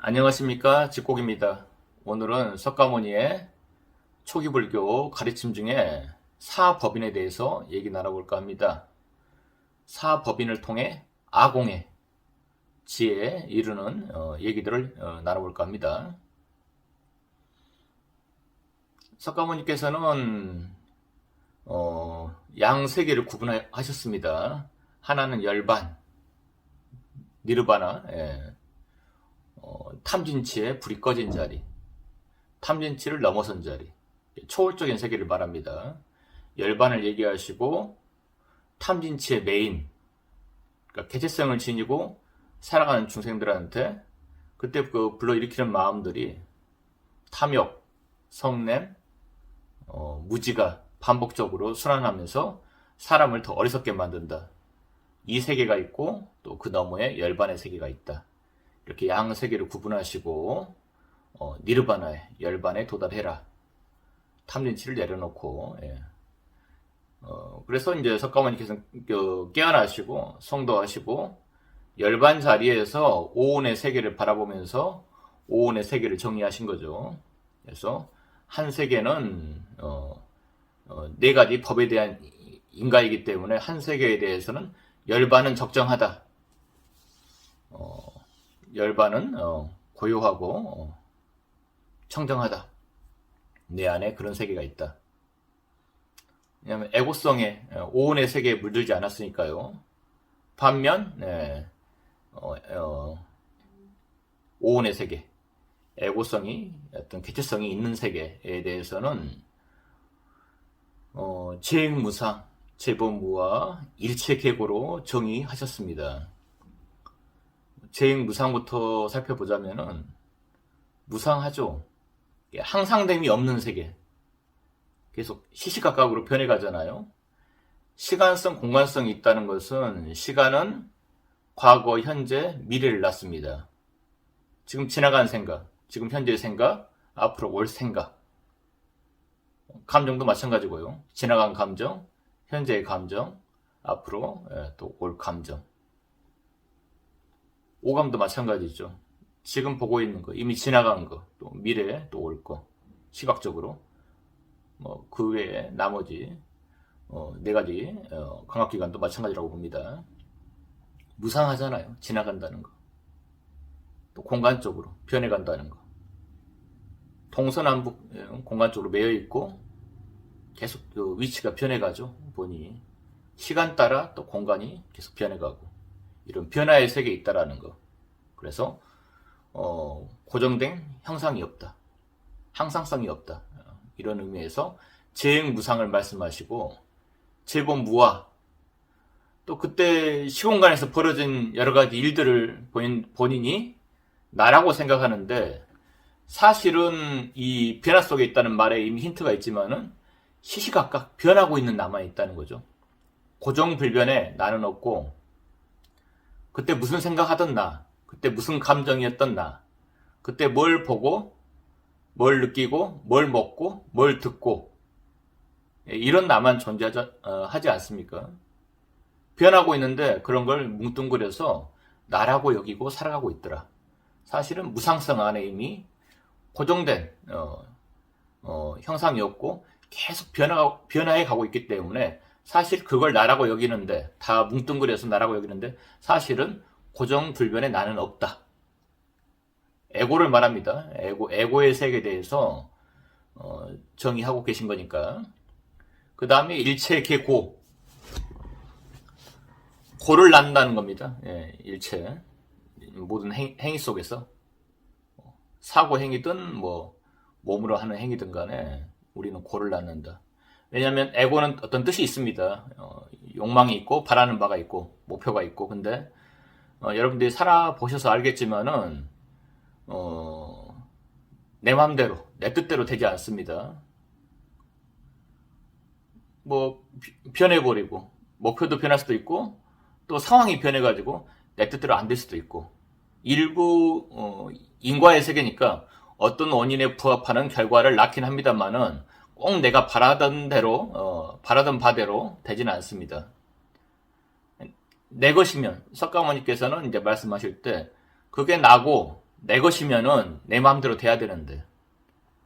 안녕하십니까, 집곡입니다. 오늘은 석가모니의 초기불교 가르침 중에 사법인에 대해서 얘기 나눠볼까 합니다. 사법인을 통해 아공의 지혜에 이르는 얘기들을 나눠볼까 합니다. 석가모니께서는 양세계를 구분하셨습니다. 하나는 열반, 니르바나, 탐진치의 불이 꺼진 자리, 탐진치를 넘어선 자리, 초월적인 세계를 말합니다. 열반을 얘기하시고 탐진치의 메인, 그러니까 개체성을 지니고 살아가는 중생들한테 그때 그 불러일으키는 마음들이 탐욕, 성냄, 무지가 반복적으로 순환하면서 사람을 더 어리석게 만든다. 이 세계가 있고 또 그 너머에 열반의 세계가 있다. 이렇게 양 세계를 구분하시고 니르바나의 열반에 도달해라. 탐진치를 내려놓고 그래서 이제 석가모니께서 깨어나시고 성도하시고 열반 자리에서 오온의 세계를 바라보면서 오온의 세계를 정리하신 거죠. 그래서 한 세계는 네 가지 법에 대한 인가이기 때문에 한 세계에 대해서는 열반은 적정하다. 열반은 고요하고 청정하다. 내 안에 그런 세계가 있다. 왜냐하면 애고성에 오온의 세계에 물들지 않았으니까요. 반면 오온의 세계, 애고성이 어떤 개체성이 있는 세계에 대해서는 재행무상, 재범무와 일체계고로 정의하셨습니다. 재행무상부터 살펴보자면은 무상하죠. 항상됨이 없는 세계. 계속 시시각각으로 변해가잖아요. 시간성, 공간성이 있다는 것은 시간은 과거, 현재, 미래를 낳습니다. 지금 지나간 생각, 지금 현재의 생각, 앞으로 올 생각. 감정도 마찬가지고요. 지나간 감정, 현재의 감정, 앞으로 또 올 감정. 오감도 마찬가지죠. 지금 보고 있는 거, 이미 지나간 거, 또 미래에 또 올 거. 시각적으로. 그 외에 나머지 네 가지 광학기관도 마찬가지라고 봅니다. 무상하잖아요. 지나간다는 거. 또 공간적으로 변해간다는 거. 동서남북 공간적으로 매여 있고 계속 그 위치가 변해가죠. 보니 시간 따라 또 공간이 계속 변해가고 이런 변화의 세계에 있다라는 거. 그래서 고정된 형상이 없다. 항상성이 없다. 이런 의미에서 재행무상을 말씀하시고 재범무화 또 그때 시공간에서 벌어진 여러 가지 일들을 본인이 나라고 생각하는데 사실은 이 변화 속에 있다는 말에 이미 힌트가 있지만은 시시각각 변하고 있는 나만 있다는 거죠. 고정불변에 나는 없고 그때 무슨 생각하던 나, 그때 무슨 감정이었던 나, 그때 뭘 보고, 뭘 느끼고, 뭘 먹고, 뭘 듣고 이런 나만 존재하지 않습니까? 변하고 있는데 그런 걸 뭉뚱그려서 나라고 여기고 살아가고 있더라. 사실은 무상성 안에 이미 고정된 형상이 없고 계속 변화해 가고 있기 때문에 사실 그걸 나라고 여기는데 다 뭉뚱그려서 나라고 여기는데 사실은 고정불변에 나는 없다. 에고를 말합니다. 에고의 세계에 대해서 정의하고 계신 거니까. 그 다음에 일체계고. 고를 낳는다는 겁니다. 일체. 모든 행위 속에서 사고 행위든 몸으로 하는 행위든 간에 우리는 고를 낳는다. 왜냐하면 에고는 어떤 뜻이 있습니다. 욕망이 있고 바라는 바가 있고 목표가 있고 근데 여러분들이 살아보셔서 알겠지만은 내 맘대로 내 뜻대로 되지 않습니다. 변해버리고 목표도 변할 수도 있고 또 상황이 변해가지고 내 뜻대로 안 될 수도 있고 일부 인과의 세계니까 어떤 원인에 부합하는 결과를 낳긴 합니다만은 꼭 내가 바라던 대로 바라던 바대로 되지는 않습니다. 내 것이면 석가모니께서는 이제 말씀하실 때 그게 나고 내 것이면은 내 마음대로 돼야 되는데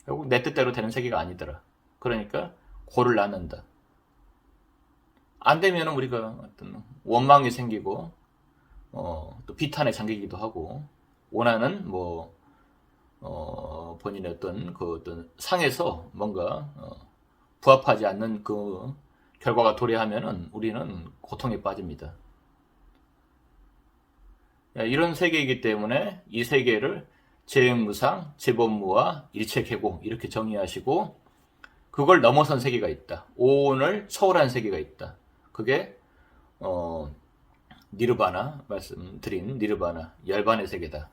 결국 내 뜻대로 되는 세계가 아니더라. 그러니까 고를 낳는다. 안 되면은 우리가 어떤 원망이 생기고 또 비탄에 잠기기도 하고 원하는 본인의 어떤 상에서 뭔가 부합하지 않는 그 결과가 도래하면은 우리는 고통에 빠집니다. 이런 세계이기 때문에 이 세계를 재행무상, 재범무와 일체계공 이렇게 정의하시고 그걸 넘어선 세계가 있다. 오온을 초월한 세계가 있다. 그게 니르바나 말씀드린 니르바나 열반의 세계다.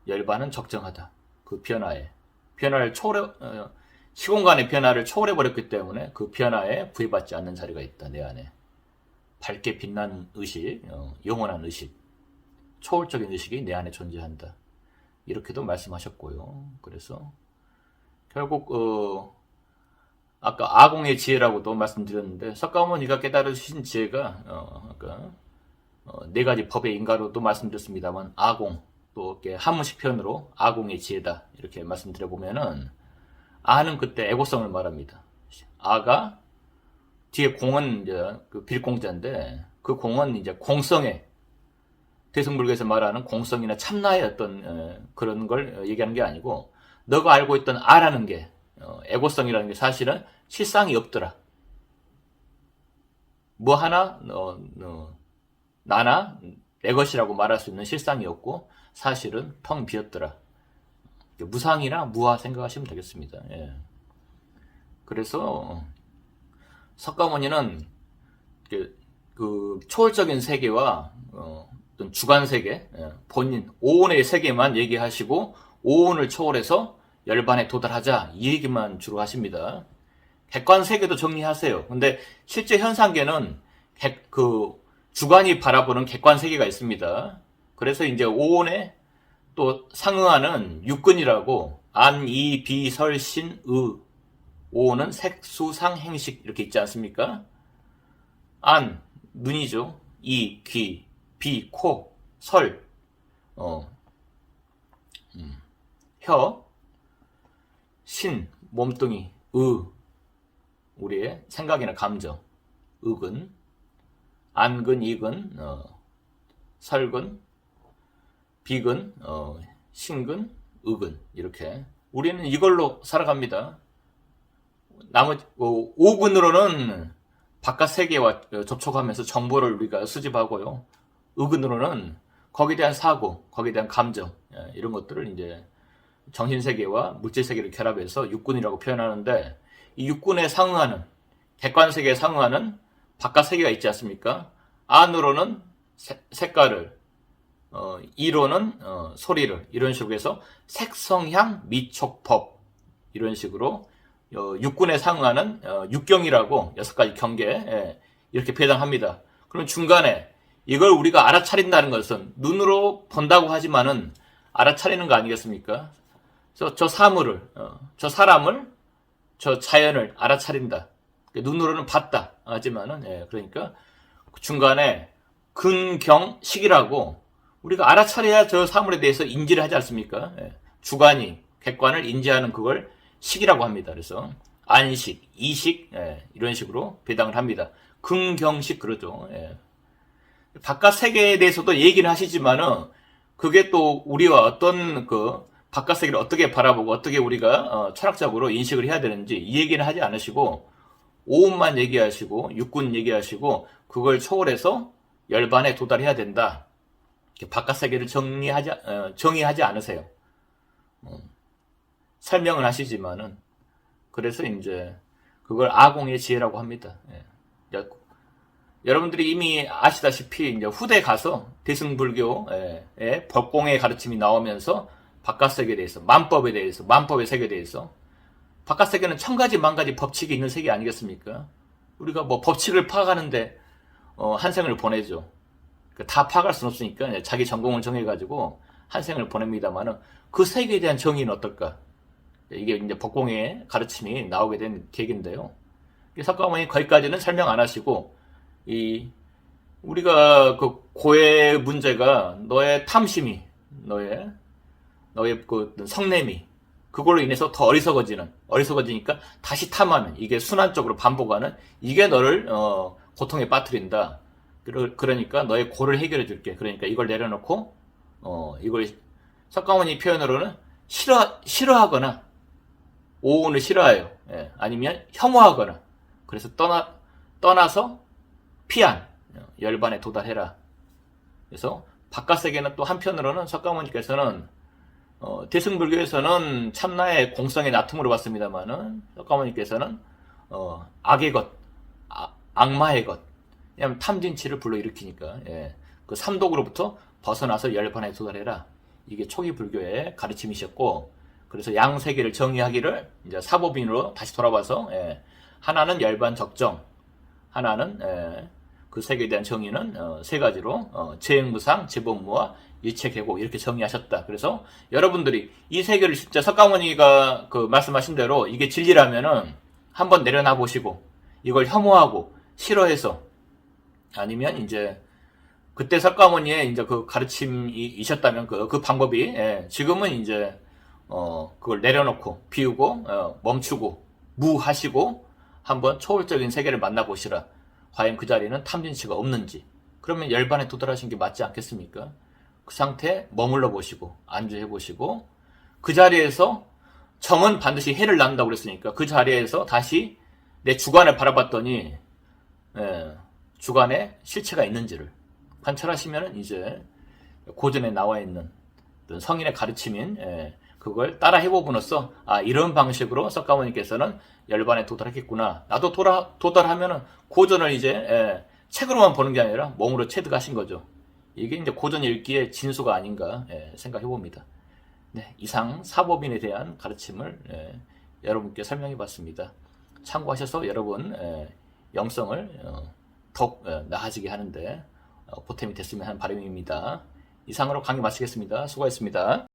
열반은 적정하다. 그 변화를 시공간의 변화를 초월해 버렸기 때문에 그 변화에 구애받지 않는 자리가 있다. 내 안에 밝게 빛나는 의식, 영원한 의식, 초월적인 의식이 내 안에 존재한다. 이렇게도 말씀하셨고요. 그래서 결국 아까 아공의 지혜라고도 말씀드렸는데 석가모니가 깨달으신 지혜가 아까 네 가지 법의 인가로도 말씀드렸습니다만 아공 또 이렇게 한문식 표현으로 아공의 지혜다 이렇게 말씀드려 보면은 아는 그때 애고성을 말합니다. 아가 뒤에 공은 이제 그 빌공자인데 그 공은 이제 공성의 대승불교에서 말하는 공성이나 참나의 어떤 그런 걸 얘기하는 게 아니고 너가 알고 있던 아라는 게 애고성이라는 게 사실은 실상이 없더라. 뭐 하나 나나 내 것이라고 말할 수 있는 실상이 없고 사실은 텅 비었더라. 무상이나 무아 생각하시면 되겠습니다. 예. 그래서 석가모니는 그 초월적인 세계와 어떤 주관 세계, 본인 오온의 세계만 얘기하시고 오온을 초월해서 열반에 도달하자 이 얘기만 주로 하십니다. 객관 세계도 정리하세요. 근데 실제 현상계는 그 주관이 바라보는 객관 세계가 있습니다. 그래서 이제 오온에 또 상응하는 육근이라고 안, 이, 비, 설, 신, 의 오온은 색, 수, 상, 행식 이렇게 있지 않습니까? 안, 눈이죠. 이, 귀, 비, 코, 설, 혀, 신, 몸뚱이, 의, 우리의 생각이나 감정, 의근, 안근, 이근, 설근, 비근, 신근, 의근 이렇게 우리는 이걸로 살아갑니다. 나머지 오근으로는 바깥 세계와 접촉하면서 정보를 우리가 수집하고요. 의근으로는 거기에 대한 사고, 거기에 대한 감정 이런 것들을 이제 정신세계와 물질세계를 결합해서 육군이라고 표현하는데 이 육군에 상응하는 객관세계에 상응하는 바깥 세계가 있지 않습니까? 안으로는 색깔을 이로는 소리를 이런 식으로 해서 색성향 미촉법 이런 식으로 육군에 상응하는 육경이라고 6가지 경계 이렇게 배당합니다. 그럼 중간에 이걸 우리가 알아차린다는 것은 눈으로 본다고 하지만은 알아차리는 거 아니겠습니까? 저 사물을, 저 사람을, 저 자연을 알아차린다. 눈으로는 봤다. 하지만은, 그러니까 중간에 근경식이라고 우리가 알아차려야 저 사물에 대해서 인지를 하지 않습니까? 주관이, 객관을 인지하는 그걸 식이라고 합니다. 그래서 안식, 이식, 이런 식으로 배당을 합니다. 근경식 그러죠. 바깥 세계에 대해서도 얘기를 하시지만은 그게 또 우리와 어떤 그 바깥 세계를 어떻게 바라보고 어떻게 우리가 철학적으로 인식을 해야 되는지 이 얘기는 하지 않으시고 오음만 얘기하시고 육군 얘기하시고 그걸 초월해서 열반에 도달해야 된다. 바깥 세계를 정의하지 않으세요. 설명을 하시지만은 그래서 이제 그걸 아공의 지혜라고 합니다. 여러분들이 이미 아시다시피 이제 후대 가서 대승불교의 법공의 가르침이 나오면서 바깥 세계에 대해서 만법의 세계에 대해서 바깥 세계는 1000가지 만가지 법칙이 있는 세계 아니겠습니까? 우리가 뭐 법칙을 파악하는데 한 생을 보내죠. 다 파악할 수는 없으니까 자기 전공을 정해가지고 한 생을 보냅니다만은 그 세계에 대한 정의는 어떨까? 이게 이제 법공의 가르침이 나오게 된 계기인데요. 석가모니 거기까지는 설명 안 하시고 우리가 그 고의 문제가 너의 탐심이 너의 너의 그 어떤 성냄이 그걸로 인해서 더 어리석어지니까 다시 탐하는, 이게 순환적으로 반복하는, 이게 너를 고통에 빠뜨린다. 그러니까 너의 고를 해결해 줄게. 그러니까 이걸 내려놓고 이걸 석가모니 표현으로는 싫어하거나 오운을 싫어해요. 예, 아니면 혐오하거나, 그래서 떠나서 피한 열반에 도달해라. 그래서 바깥 세계는 또 한편으로는 석가모니께서는 대승불교에서는 참나의 공성의 나툼으로 봤습니다만은 석가모니께서는 악의 것, 악마의 것, 왜냐하면 탐진치를 불러일으키니까, 예, 그 삼독으로부터 벗어나서 열반에 도달해라. 이게 초기 불교의 가르침이셨고, 그래서 양세계를 정의하기를 이제 사법인으로 다시 돌아와서, 예, 하나는 열반 적정, 하나는 그 세계에 대한 정의는 세 가지로 재행무상, 재범무와 일체계고 이렇게 정의하셨다. 그래서 여러분들이 이 세계를 진짜 석가모니가 그 말씀하신 대로 이게 진리라면은 한번 내려놔 보시고, 이걸 혐오하고 싫어해서, 아니면 이제 그때 석가모니의 이제 그 가르침이셨다면 그 방법이, 예, 지금은 이제 그걸 내려놓고 비우고 멈추고 무하시고 한번 초월적인 세계를 만나보시라. 과연 그 자리는 탐진치가 없는지. 그러면 열반에 도달하신 게 맞지 않겠습니까? 그 상태에 머물러 보시고 안주해 보시고, 그 자리에서 정은 반드시 해를 낳는다고 그랬으니까 그 자리에서 다시 내 주관을 바라봤더니, 예, 주관에 실체가 있는지를 관찰하시면 이제 고전에 나와 있는 어떤 성인의 가르침인, 예, 그걸 따라 해보므로써 이런 방식으로 석가모니께서는 열반에 도달했겠구나. 나도 도달하면은 고전을 이제, 예, 책으로만 보는 게 아니라 몸으로 체득하신 거죠. 이게 이제 고전 읽기의 진수가 아닌가, 예, 생각해 봅니다. 네, 이상 사법인에 대한 가르침을, 예, 여러분께 설명해 봤습니다. 참고하셔서 여러분, 영성을 더욱 나아지게 하는데 보탬이 됐으면 하는 바람입니다. 이상으로 강의 마치겠습니다. 수고하셨습니다.